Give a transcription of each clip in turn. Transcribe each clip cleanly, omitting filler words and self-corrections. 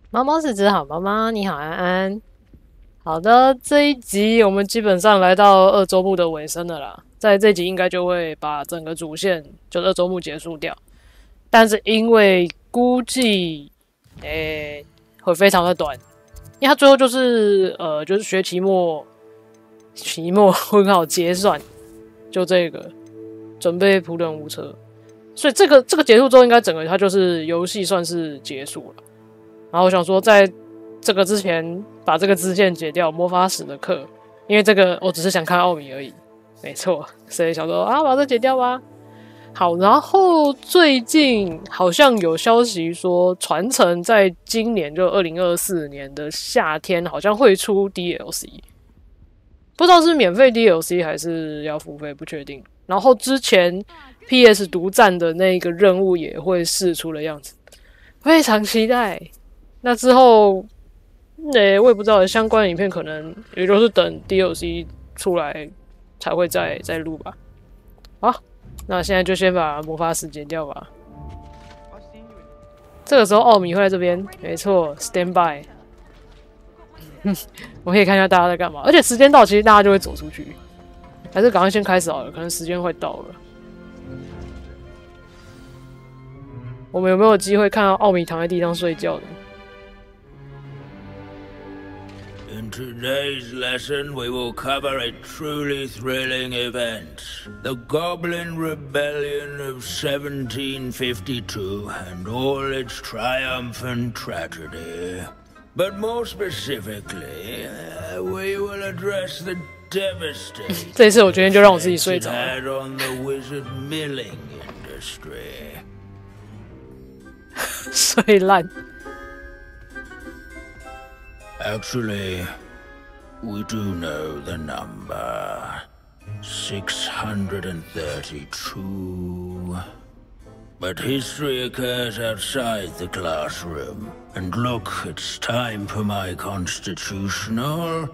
猫猫是只好猫猫，你好安安。好的，这一集我们基本上来到二周目的尾声了啦。在这集应该就会把整个主线就是二周目结束掉，但是因为估计会非常的短，因为它最后就是就是学期末很好结算，就这个准备仆人无车，所以这个结束之后，应该整个它就是游戏算是结束了。然后我想说，在这个之前把这个支线解掉，魔法史的课，因为这个我只是想看奥米而已，没错，所以想说啊，把这解掉吧。好，然后最近好像有消息说，传承在今年就2024年的夏天，好像会出 DLC， 不知道是免费 DLC 还是要付费，不确定。然后之前 PS 独占的那个任务也会释出的样子，非常期待。那之后，我也不知道相关的影片可能也就是等 DLC 出来才会再录吧。好，那现在就先把魔法使解掉吧。这个时候奥米会在这边，没错 ，stand by。我可以看一下大家在干嘛，而且时间到，其实大家就会走出去，还是赶快先开始好了，可能时间快到了。我们有没有机会看到奥米躺在地上睡觉的？ In today's lesson, we will cover a truly thrilling event, the Goblin Rebellion of 1752 and all its triumphant tragedy. But more specifically, we will address the devastating 这一次我决定就让我自己睡着了。 it had on the wizard milling industry. 睡烂。 Actually, we do know the number. 632. But history occurs outside the classroom. And look, it's time for my constitutional.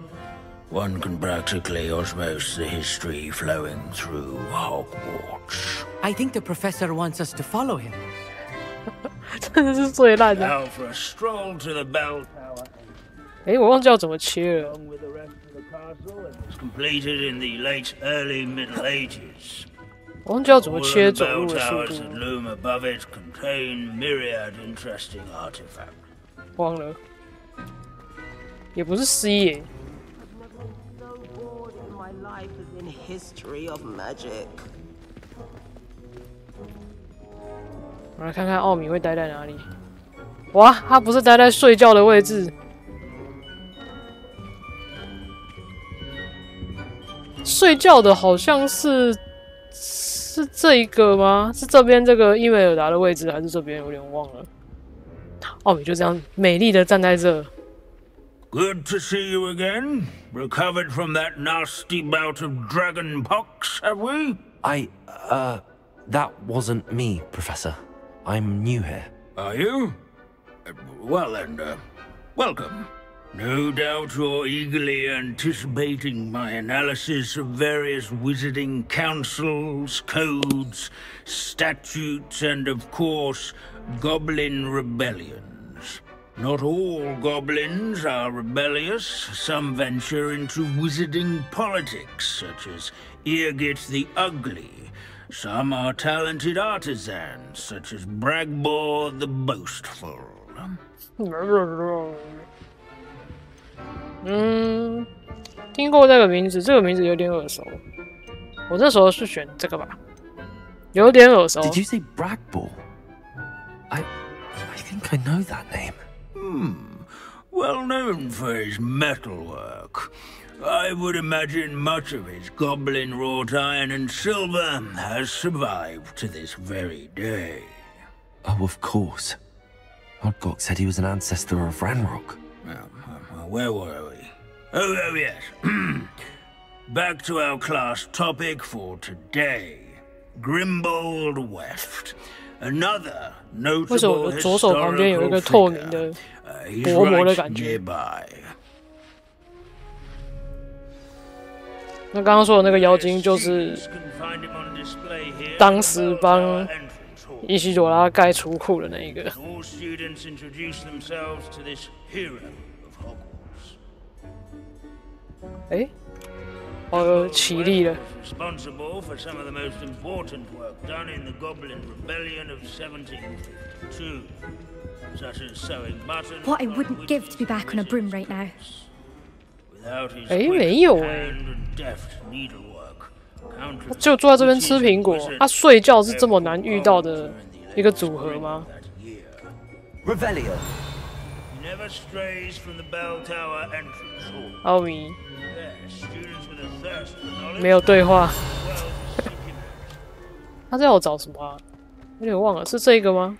One can practically osmose the history flowing through Hogwarts. I think the professor wants us to follow him. 真的是最烂的。 Now for a stroll to the bell tower. 我忘记要怎么切了。 Along with the rest of the castle, it was completed in the late early Middle Ages. 我忘记要怎么 All 切 of the 走路 bell 的速 towers 度， that loom above it contain myriad interesting artifacts. 忘了。也不是 C 耶。 So bored in my life is in history of magic. 我来看看奥米会待在哪里。哇，他不是待在睡觉的位置。睡觉的好像是这一个吗？是这边这个伊梅尔达的位置，还是这边？有点忘了。奥米就这样美丽的站在这。 Good to see you again. Recovered from that nasty bout of dragon pox, have we? That wasn't me, Professor. I'm new here. Are you? Well then, welcome. No doubt you're eagerly anticipating my analysis of various wizarding councils, codes, statutes, and of course, goblin rebellions. Not all goblins are rebellious. Some venture into wizarding politics, such as Eargit the Ugly. Some are talented artisans, such as Bragbor the Boastful. 听过这个名字，这个名字有点耳熟。我这时候是选这个吧，有点耳熟。 Did you say Bragbor? I think I know that name. Well known for his metalwork. I would imagine much of his goblin-wrought iron and silver has survived to this very day. Oh, of course. Odgok said he was an ancestor of Ranrock. Where were we? Oh yes. Back to our class topic for today. Grimbold Weft. Another 为什么 notable 我的左手旁边有一个 historical 透明的 figure. He's 薄膜的 right 感觉？ nearby. 那刚刚说的那个妖精就是当时帮伊西朵拉盖储库的那一个。All students introduce themselves to this hero of Hogwarts. 哎，起立了。Responsible for some of the most important work done in the Goblin Rebellion of 1752, such as sewing buttons. What I wouldn't give to be back on a broom right now. Without his 哎， quick 没有 hand 哎， and deft needlework, 他就坐在这边吃苹果。他睡觉是这么难遇到的一个组合吗？ Revelio. He never strays from the bell tower entrance hall. 奥米 There, students with a thirst for knowledge 没有对话， well to seek him. 他在我找什么啊？有点忘了，是这个吗？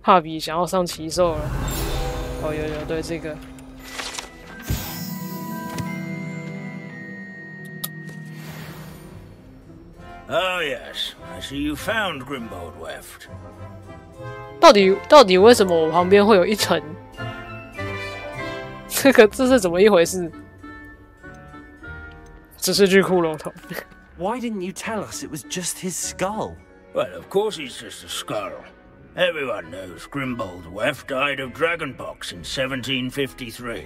帕比想要上奇兽了。哦，有，对这个。Oh yes, I see you found Grimbold Weft. 到底为什么我旁边会有一层？这是怎么一回事？只是具骷髅头。Why didn't you tell us it was just his skull? Well, of course he's just a skull. Everyone knows Grimbold Weft died of dragonpox in 1753.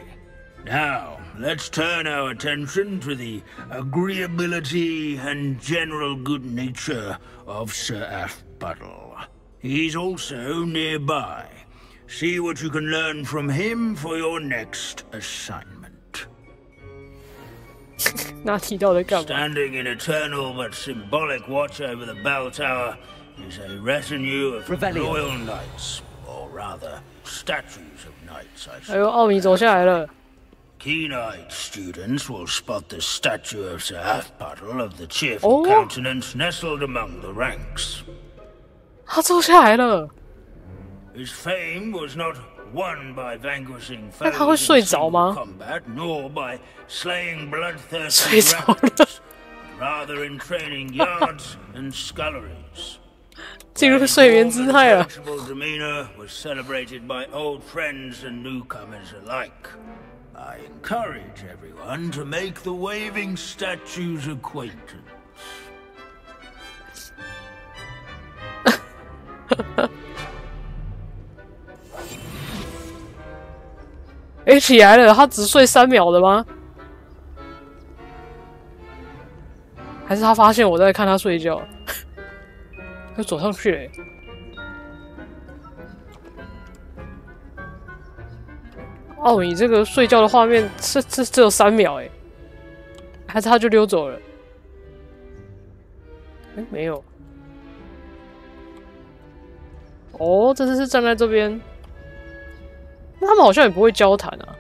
Now, let's turn our attention to the agreeability and general good nature of Sir Aphbuttle. He's also nearby. See what you can learn from him for your next assignment. 那提到的干嘛？ Standing in eternal but symbolic watch over the bell tower is a retinue of Revelio. royal knights, or rather, statues of knights, I 哎 should. 呦，奥米走下来了。 Keen-eyed students will spot the statue of Sir Aphbuttle of the cheerful Oh. countenance nestled among the ranks. 他坐下来了。 His fame was not won by vanquishing 那他会 foes 睡 in 着 single 吗？ combat, nor by slaying 睡 bloodthirsty 着了。 rabbits, rather in training yards and sculleries. 进入睡眠姿态了。 His approachable demeanor was celebrated by old friends and newcomers alike. I encourage everyone to make the waving statue's acquaintance. 哎，起来了，他只睡3秒的吗？还是他发现我在看他睡觉？他走上去了。奥米这个睡觉的画面是只有3秒哎，还是他就溜走了？哎，没有。哦，这次是站在这边。那他们好像也不会交谈啊。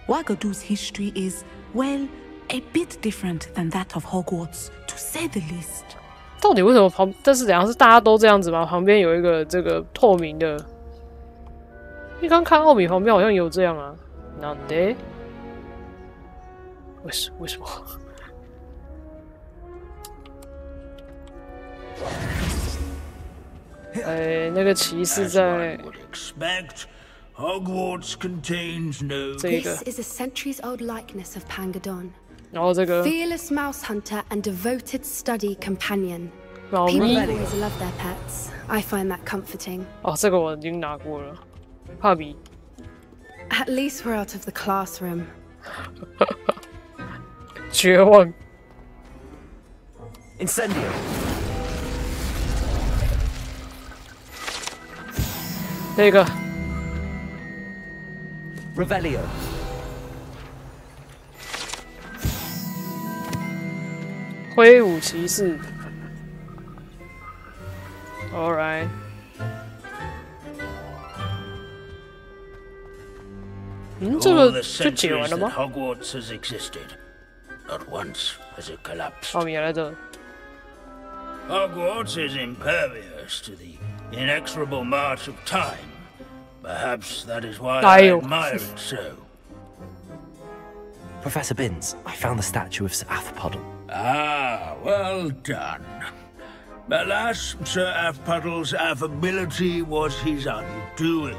Wagadu's history is, well, a bit different than that of Hogwarts, to say the least. 到底为什么旁？但是怎样是大家都这样子吗？旁边有一个这个透明的。你刚看奥米旁边好像有这样啊？なんで？为什么？那个骑士 As 在 one would expect, Hogwarts contains no 这个， This is a centuries-old likeness of Pangadon. 然后这个 Fearless mouse hunter and devoted study companion. 猫 People 咪 always love their pets. I find that comforting. 哦，这个我已经拿过了。帕比， At least we're out of the classroom. 绝望。 Incendio. 这个 Revelio. 挥舞骑士 ，All right。这 all 个 the 就解完 centuries 了 that 吗？ Hogwarts has existed. Not once has it collapsed. 奥米也来这。 Hogwarts is impervious to the inexorable march of time. Perhaps that is why I Ayo. admire it so. Professor Binns, I found the statue of Sir Aphbuttle. Ah, well done. Alas, Sir Aphpuddle's affability was his undoing.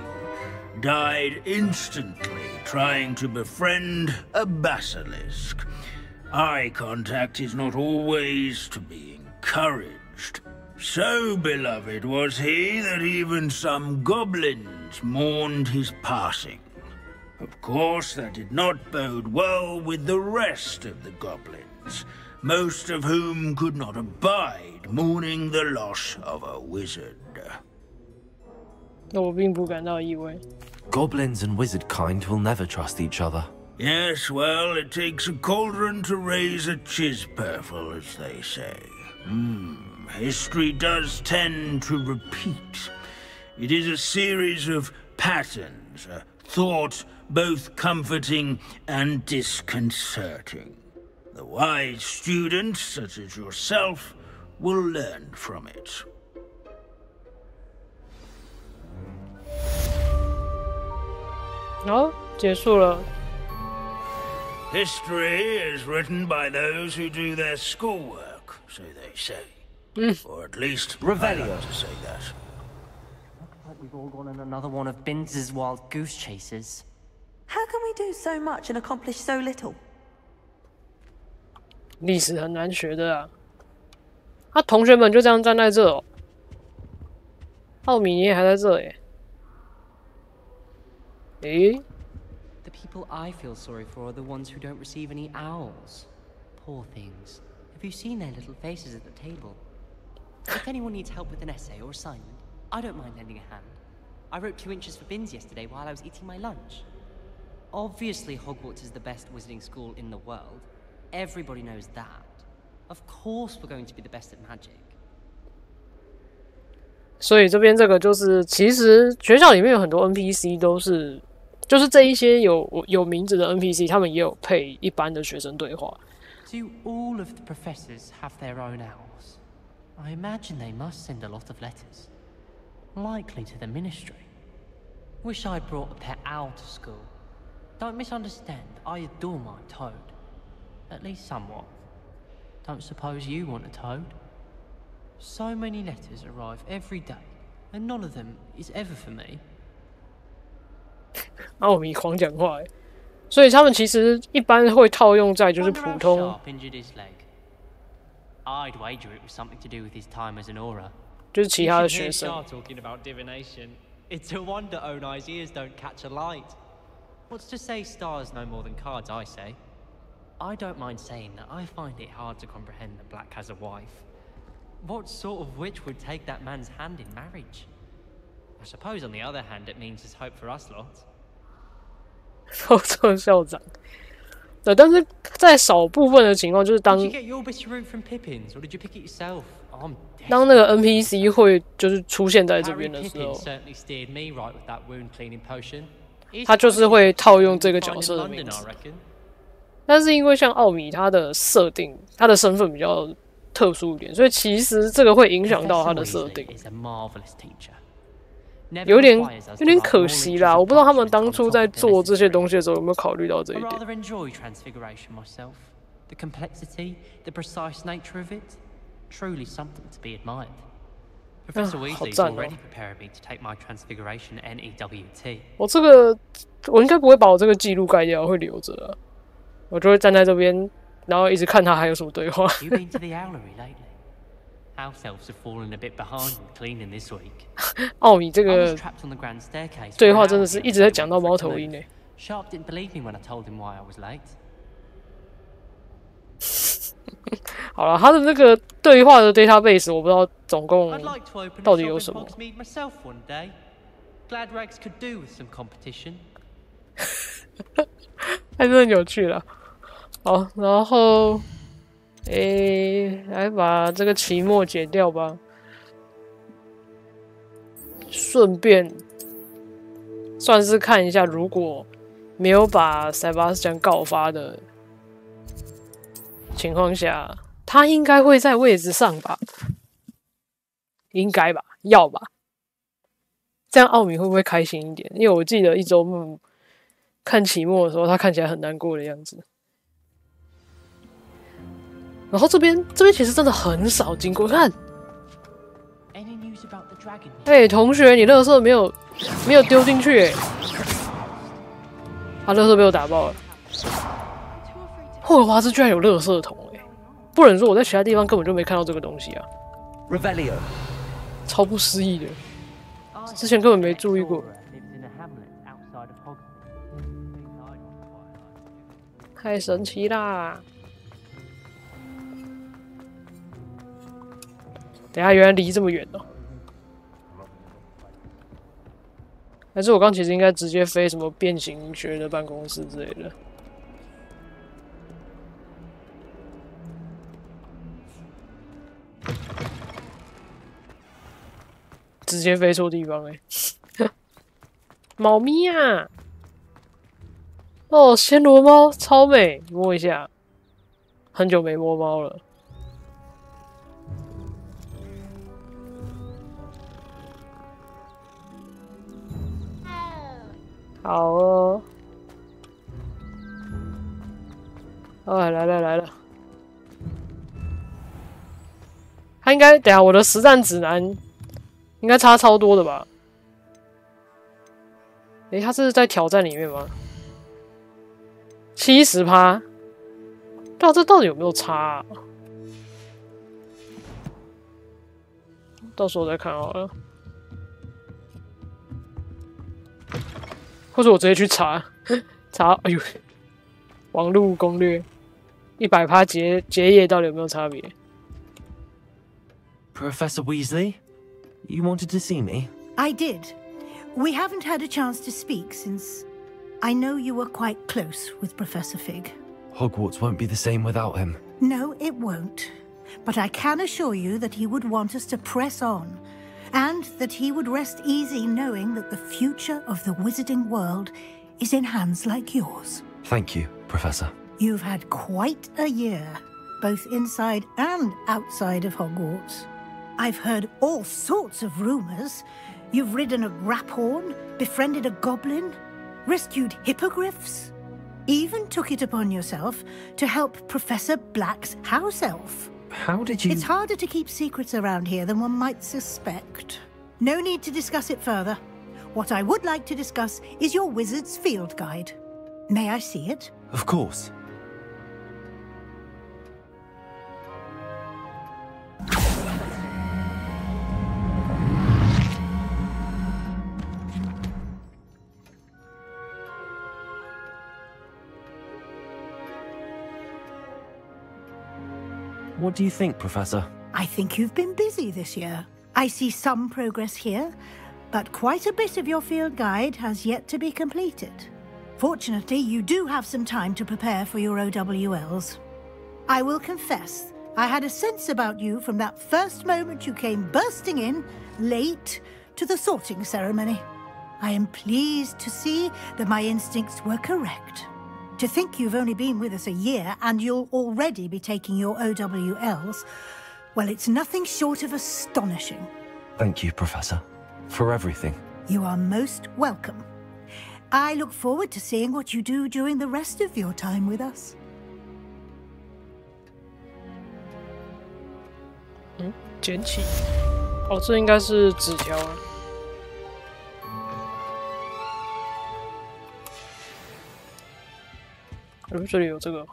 Died instantly trying to befriend a basilisk. Eye contact is not always to be encouraged. So beloved was he that even some goblins mourned his passing. Of course, that did not bode well with the rest of the goblins, most of whom could not abide mourning the loss of a wizard. 我并不感到意外。Goblins and wizard kind will never trust each other. Yes, well, it takes a cauldron to raise a chisperful, as they say. History does tend to repeat. It is a series of patterns, a thought both comforting and disconcerting. The wise student, such as yourself, will learn from it. 好，结束了。History is written by those who do their schoolwork, so they say. Or at least, I like to say that. Looks like we've all gone on another one of Binz's wild goose chases. How can we do so much and accomplish so little? 历史很难学的啊！同学们就这样站在这哦。奥米尼还在这耶。诶？ The people I feel sorry for are the ones who don't receive any owls. Poor things. Have you seen their little faces at the table? If anyone needs help with an essay or assignment, I don't mind lending a hand. I wrote 2 inches for Binz yesterday while I was eating my lunch. Obviously, Hogwarts is the best wizarding school in the world. Everybody knows that. Of course we're going to be the best at magic. 所以这边这个就是，其实学校里面有很多 NPC 都是，就是这一些有名字的 NPC， 他们也有配一般的学生对话。Do all of the professors have their own owls? I imagine they must send a lot of letters. Likely to the ministry. Wish I'd brought a pet owl to school. Don't misunderstand, I adore my toad. At least somewhat. Don't suppose you want a toad? So many letters arrive every day, and none of them is ever for me. 奥米狂讲话耶，所以他们其实一般会套用在就是普通。I'd wager it was something to do with his time as an aura. 就是其他的学生。Talking about divination. It's a wonder own eyes ears don't catch a light. What's to say stars know more than cards, I say. I don't mind saying that I find it hard to comprehend that Black has a wife. What sort of witch would take that man's hand in marriage? I suppose on the other hand it means there's hope for us lot. 都做校长。对，但是在少部分的情况，就是当那个 NPC 会就是出现在这边的时候，他就是会套用这个角色的名字。但是因为像奥米他的设定，他的身份比较特殊一点，所以其实这个会影响到他的设定。有点可惜啦，我不知道他们当初在做这些东西的时候有没有考虑到这一点。好赞哦！我这个我应该不会把我这个记录盖掉，会留着啊。我就会站在这边，然后一直看他还有什么对话。奥米这个对话真的是一直在讲到猫头鹰诶。好了，他的那个对话的 database 我不知道总共到底有什么。还是很有趣了。好，然后。来把这个期末解掉吧。顺便算是看一下，如果没有把塞巴斯蒂安告发的情况下，他应该会在位置上吧？应该吧，要吧？这样奥米会不会开心一点？因为我记得一周目看期末的时候，他看起来很难过的样子。然后这边其实真的很少经过，看，同学，你垃圾没有丢进去，垃圾被我打爆了。霍格华兹居然有垃圾桶不能说我在其他地方根本就没看到这个东西啊 Revelio. 超不思议的，之前根本没注意过。太神奇啦！等一下原来离这么远哦，还是我刚其实应该直接飞什么变形学的办公室之类的。直接飞错地方猫咪啊！哦，暹罗猫超美，摸一下。很久没摸猫了。好哦。来了。他应该等一下我的实战指南应该差超多的吧？他是在挑战里面吗？70%，对啊，这到底有没有差啊？到时候再看好了，或者我直接去查查。哎呦，网络攻略，100%结业到底有没有差别 Professor Weasley, you wanted to see me? I did. We haven't had a chance to speak since I know you were quite close with Professor Fig. Hogwarts won't be the same without him. No, it won't. But I can assure you that he would want us to press on, and that he would rest easy knowing that the future of the wizarding world is in hands like yours. Thank you, Professor. You've had quite a year, both inside and outside of Hogwarts. I've heard all sorts of rumors. You've ridden a graphorn, befriended a goblin, rescued hippogriffs, even took it upon yourself to help Professor Black's house elf. How did you... It's harder to keep secrets around here than one might suspect. No need to discuss it further. What I would like to discuss is your wizard's field guide. May I see it? Of course. What do you think, Professor? I think you've been busy this year. I see some progress here, but quite a bit of your field guide has yet to be completed. Fortunately, you do have some time to prepare for your OWLs. I will confess, I had a sense about you from that first moment you came bursting in, late, to the sorting ceremony. I am pleased to see that my instincts were correct. To think you've only been with us a year and you'll already be taking your OWLs, well, it's nothing short of astonishing. Thank you, Professor, for everything. You are most welcome. I look forward to seeing what you do during the rest of your time with us. 捡起。哦，这应该是纸条啊。这里有这个。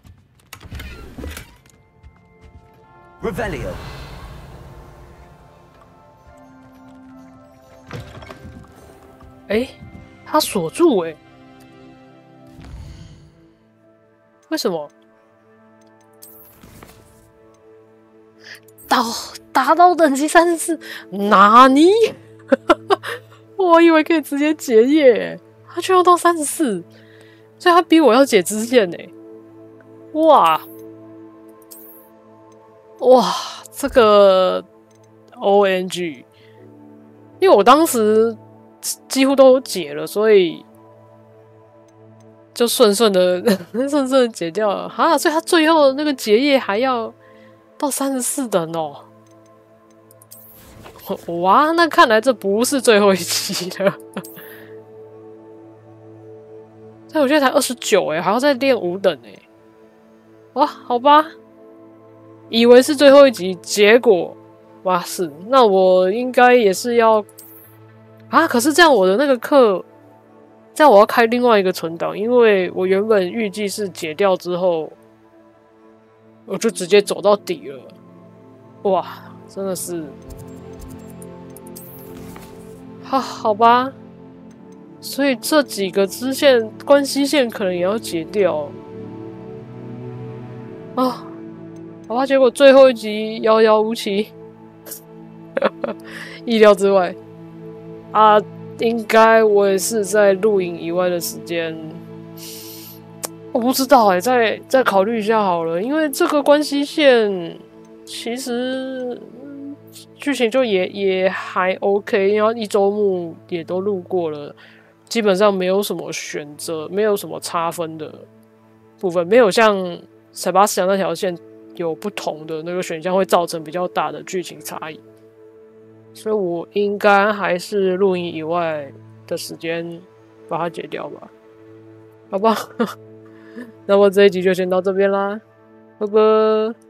Revelio. 他锁住为什么？达到等级34，哪尼？我以为可以直接结业，他居然要到34，所以他逼我要解支线哇，这个 ONG， 因为我当时几乎都解了，所以就顺顺的解掉了哈，所以他最后那个结业还要到34等哦。哇，那看来这不是最后一集了。但我现在才29还要再练5等哇，好吧，以为是最后一集，结果哇是，那我应该也是要啊。可是这样我的那个课，这样我要开另外一个存档，因为我原本预计是解掉之后我就直接走到底了。哇，真的是，好吧。所以这几个支线关系线可能也要解掉啊。好吧，结果最后一集遥遥无期，意料之外啊。应该我也是在录影以外的时间，我不知道哎，再考虑一下好了。因为这个关系线其实剧情就也还 OK， 然后一周目也都录过了，基本上没有什么选择，没有什么差分的部分，没有像Sebastian那条线有不同的那个选项会造成比较大的剧情差异。所以我应该还是录音以外的时间把它解掉吧，好吧？那么这一集就先到这边啦，拜拜。